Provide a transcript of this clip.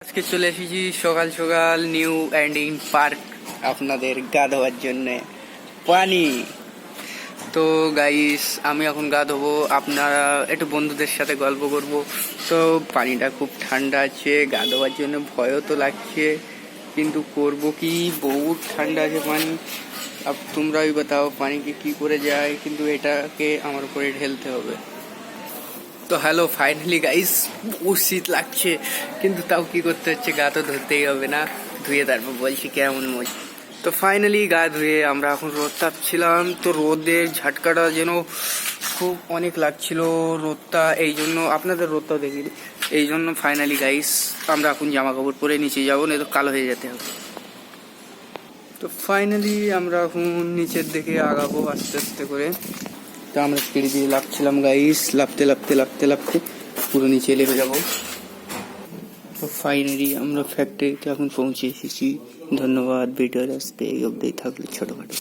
আজকে চলে এসেছি সকাল সকাল নিউ এন্ডিং পার্ক আপনাদের গা ধোয়ার জন্যে পানি। তো গাইস আমি এখন গা ধোবো, আপনারা একটু বন্ধুদের সাথে গল্প করব। তো পানিটা খুব ঠান্ডা আছে, গা ধোয়ার জন্য ভয়ও তো লাগছে, কিন্তু করব কি, বহুত ঠান্ডা আছে পানি। अब তোমরাই বাতাও পানি কি করে যায়, কিন্তু এটাকে আমার উপরে ঢেলতে হবে। তো হ্যালো, ফাইনালি গাইস বহুত শীত লাগছে, কিন্তু তাও কি করতে হচ্ছে, গা তো ধুতেই হবে না, ধুয়ে তারপর বলছি কেমন মজ। তো ফাইনালি গা ধুয়ে আমরা এখন রোদ তাপছিলাম, তো রোদের ঝাটকাটা যেন খুব অনেক লাগছিল রোদটা, এই জন্য আপনাদের রোদটাও দেখিনি, এই জন্য ফাইনালি গাইস আমরা এখন জামা কাপড় পরে নিচে যাবো, না তো কালো হয়ে যেতে হবে। তো ফাইনালি আমরা এখন নিচের দিকে আগাবো আস্তে আস্তে করে। তো আমরা সিঁড়ি দিয়ে লাফছিলাম গাইস, লাফতে লাফতে লাফতে লাফতে পুরো নিচে নেমে যাবো। তো ফাইনালি আমরা ফ্যাক্টরিতে এখন পৌঁছে এসেছি। ধন্যবাদ, ভিডিওর আসতে এই অবধি থাকলে ছোটখাটো।